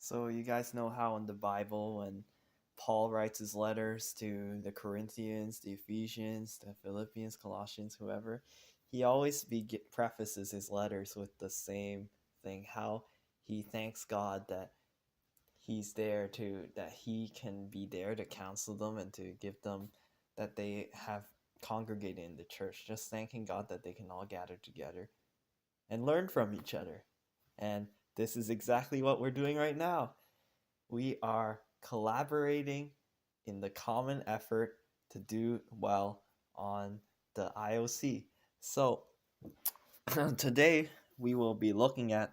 So you guys know how in the Bible when Paul writes his letters to the Corinthians, the Ephesians, the Philippians, Colossians, whoever, he always prefaces his letters with the same thing, how he thanks God that he can be there to counsel them and to give them that they have congregated in the church, just thanking God that they can all gather together and learn from each other. And this is exactly what we're doing right now. We are collaborating in the common effort to do well on the IOC. So today we will be looking at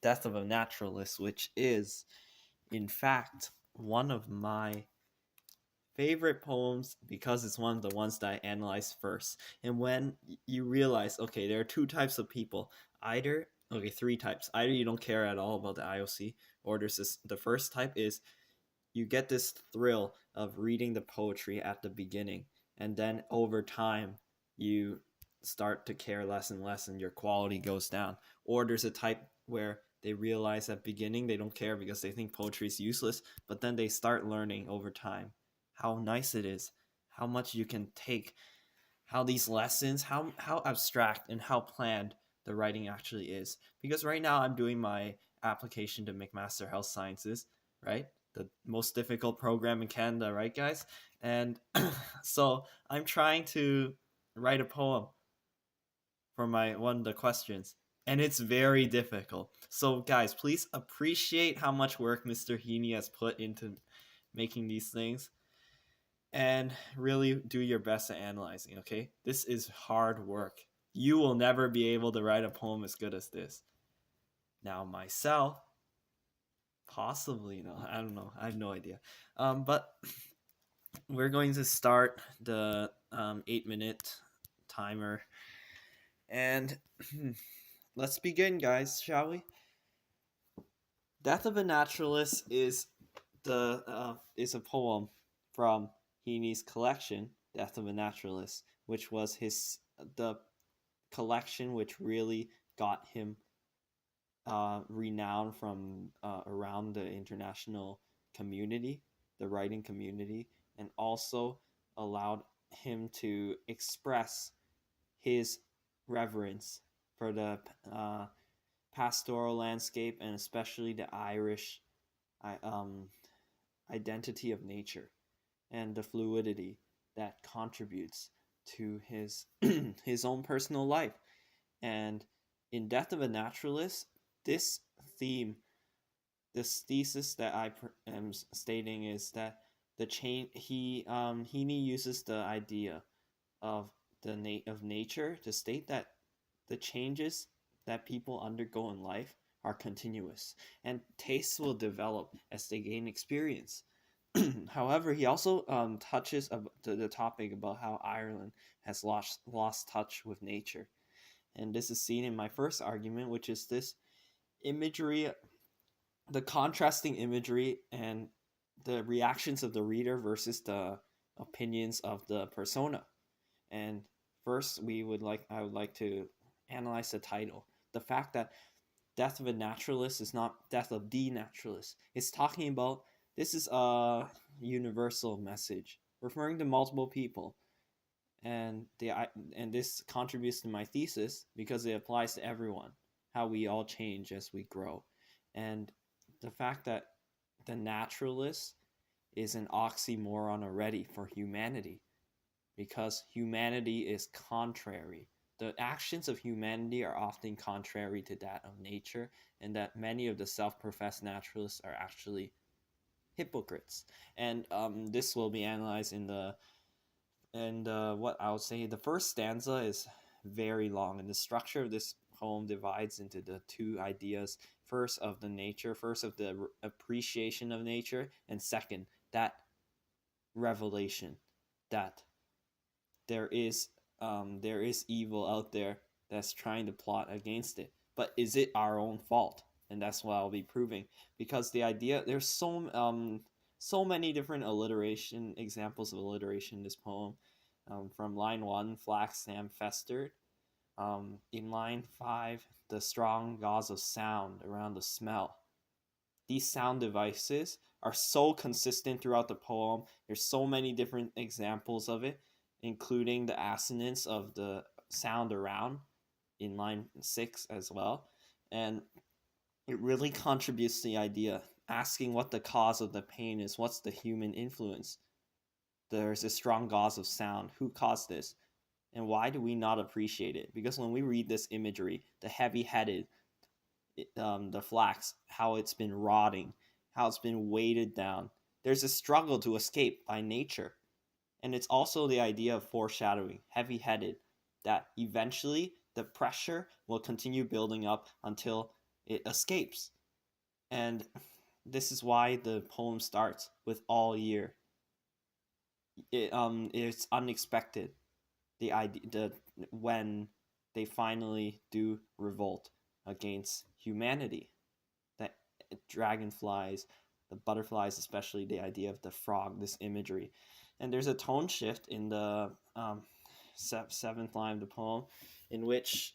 Death of a Naturalist, which is in fact one of my favorite poems because it's one of the ones that I analyzed first. And when you realize, okay, there are two types of people, three types. Either you don't care at all about the IOC, or the first type is you get this thrill of reading the poetry at the beginning, and then over time you start to care less and less and your quality goes down. Or there's a type where they realize at beginning they don't care because they think poetry is useless, but then they start learning over time how nice it is, how much you can take, how these lessons, how abstract and how planned the writing actually is. Because right now I'm doing my application to McMaster Health Sciences, right? The most difficult program in Canada, right, guys? And so I'm trying to write a poem for my one of the questions, and it's very difficult. So, guys, please appreciate how much work Mr. Heaney has put into making these things, and really do your best at analyzing. Okay, this is hard work. You will never be able to write a poem as good as this. Now, myself, possibly no, I don't know. I have no idea. But we're going to start the 8-minute timer, and let's begin, guys, shall we? Death of a Naturalist is a poem from Heaney's collection, Death of a Naturalist, which was the collection which really got him renowned from around the international community, the writing community, and also allowed him to express his reverence for the pastoral landscape and especially the Irish identity of nature and the fluidity that contributes to his his own personal life. And in Death of a Naturalist, this theme, this thesis that I am stating is that Heaney uses the idea of of nature to state that the changes that people undergo in life are continuous and tastes will develop as they gain experience. However, he also touches the topic about how Ireland has lost touch with nature. And this is seen in my first argument, which is this imagery, the contrasting imagery and the reactions of the reader versus the opinions of the persona. And first, I would like to analyze the title. The fact that Death of a Naturalist is not Death of the Naturalist. It's talking about, this is a universal message referring to multiple people. And this contributes to my thesis because it applies to everyone, how we all change as we grow. And the fact that the naturalist is an oxymoron already for humanity, because humanity is contrary. The actions of humanity are often contrary to that of nature, and that many of the self-professed naturalists are actually hypocrites. And this will be analyzed what I would say, the first stanza is very long, and the structure of this poem divides into the two ideas: first of the appreciation of nature, and second, that revelation that there is evil out there that's trying to plot against it. But is it our own fault? And that's what I'll be proving, because the idea, there's so many different examples of alliteration in this poem. From line 1, flax Sam festered. In line 5, the strong gauze of sound around the smell. these sound devices are so consistent throughout the poem. There's so many different examples of it, including the assonance of the sound around in line 6 as well. And it really contributes to the idea, asking what the cause of the pain is, what's the human influence. There's a strong cause of sound. Who caused this? And why do we not appreciate it? Because when we read this imagery, the heavy-headed, the flax, how it's been rotting, how it's been weighted down, there's a struggle to escape by nature. And it's also the idea of foreshadowing, heavy-headed, that eventually the pressure will continue building up until it escapes. And this is why the poem starts with all year. It's unexpected, the idea, when they finally do revolt against humanity. The dragonflies, the butterflies, especially the idea of the frog, this imagery. And there's a tone shift in the 7th line of the poem, in which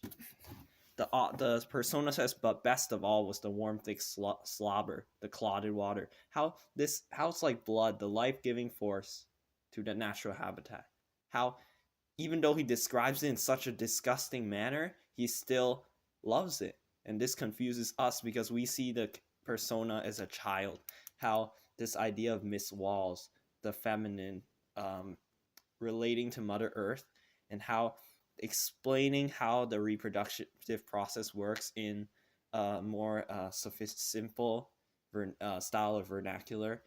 the persona says, but best of all was the warm thick slobber, the clotted water. How it's like blood, the life-giving force to the natural habitat. How even though he describes it in such a disgusting manner, he still loves it. And this confuses us because we see the persona as a child. How this idea of Miss Walls, the feminine, relating to Mother Earth, and how explaining how the reproductive process works in a more simple style of vernacular.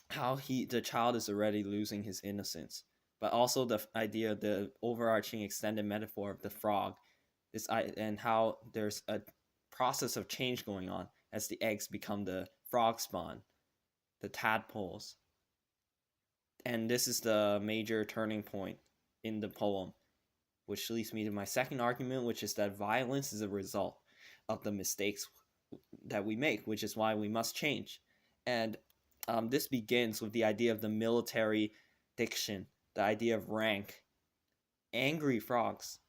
How the child is already losing his innocence, but also the idea, the overarching extended metaphor of the frog, and how there's a process of change going on as the eggs become the frog spawn, the tadpoles. And this is the major turning point in the poem, which leads me to my second argument, which is that violence is a result of the mistakes that we make, which is why we must change. And this begins with the idea of the military diction, the idea of rank, angry frogs,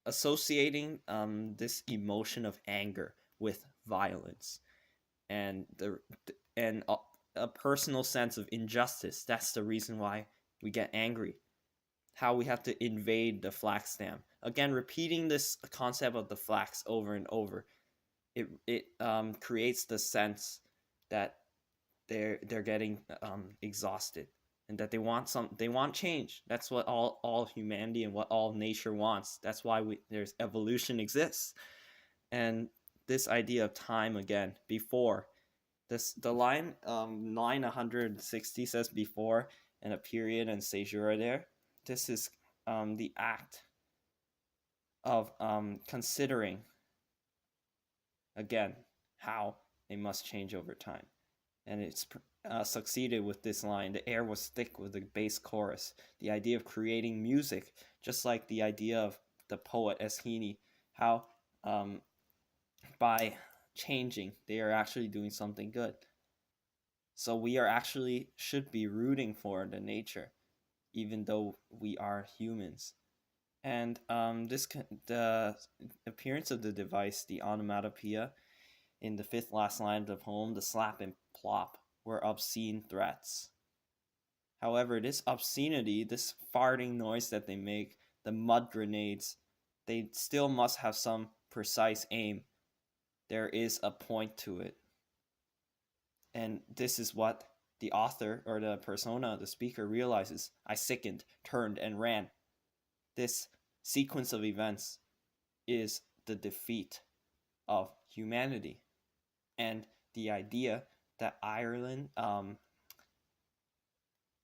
associating this emotion of anger with violence, and a personal sense of injustice. That's the reason why we get angry. How we have to invade the flax stamp. Again, repeating this concept of the flax over and over, it creates the sense that they're getting exhausted, and that they want change. That's what all humanity and what all nature wants. That's why there's evolution exists. And this idea of time, again, before the line 160 says before, and a period and caesura there. This is the act of considering again how they must change over time. And it's succeeded with this line: the air was thick with the bass chorus. The idea of creating music, just like the idea of the poet as Heaney, how by changing they are actually doing something good. So we are actually should be rooting for the nature, even though we are humans. And the appearance of the device, the onomatopoeia, in the 5th last line of the poem, the slap and plop, were obscene threats. However, this obscenity, this farting noise that they make, the mud grenades, they still must have some precise aim. There is a point to it. And this is what the author, or the persona, the speaker, realizes. I sickened, turned, and ran. This sequence of events is the defeat of humanity. And the idea that Ireland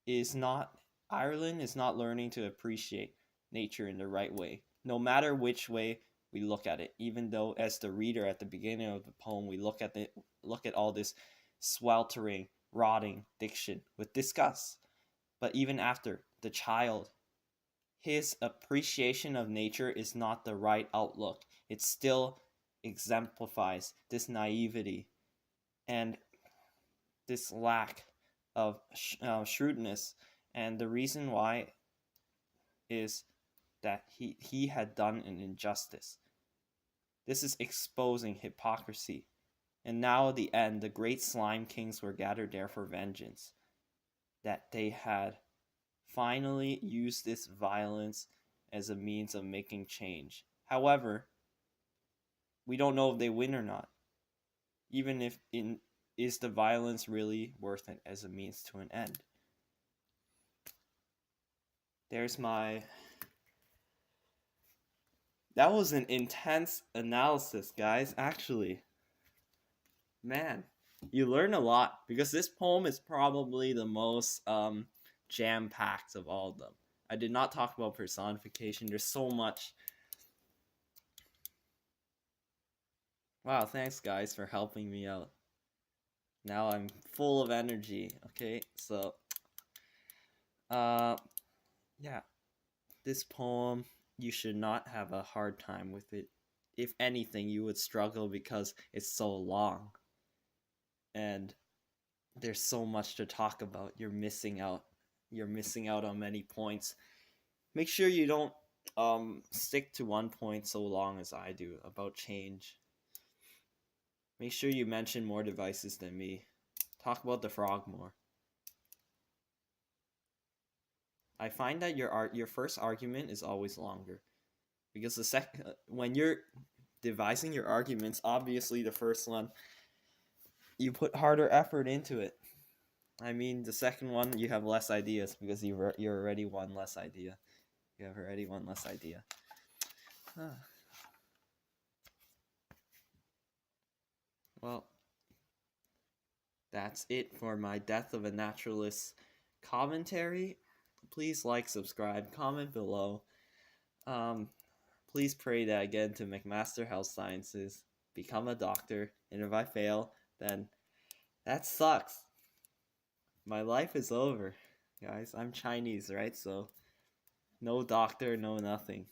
is not learning to appreciate nature in the right way, no matter which way we look at it. Even though, as the reader at the beginning of the poem, we look at all this sweltering, rotting diction with disgust. But even after, the child, his appreciation of nature is not the right outlook. It still exemplifies this naivety and this lack of shrewdness. And the reason why is that he had done an injustice. This is exposing hypocrisy. And now at the end, the great slime kings were gathered there for vengeance. That they had finally used this violence as a means of making change. However, we don't know if they win or not. Even if is the violence really worth it as a means to an end? There's my... That was an intense analysis, guys, actually. Man, you learn a lot, because this poem is probably the most jam-packed of all of them. I did not talk about personification. There's so much. Wow, thanks guys for helping me out. Now I'm full of energy. Okay, so yeah, this poem, you should not have a hard time with it. If anything, you would struggle because it's so long and there's so much to talk about. You're missing out on many points. Make sure you don't stick to one point so long as I do about change. Make sure you mention more devices than me. Talk about the frog more. I find that your first argument is always longer, because when you're devising your arguments, obviously the first one you put harder effort into it. I mean, the second one you have less ideas because you're already one less idea. You have already one less idea. Well, that's it for my Death of a Naturalist commentary. Please like, subscribe, comment below. Please pray that I get into McMaster Health Sciences, become a doctor, and if I fail, then that sucks. My life is over, guys. I'm Chinese, right? So no doctor, no nothing.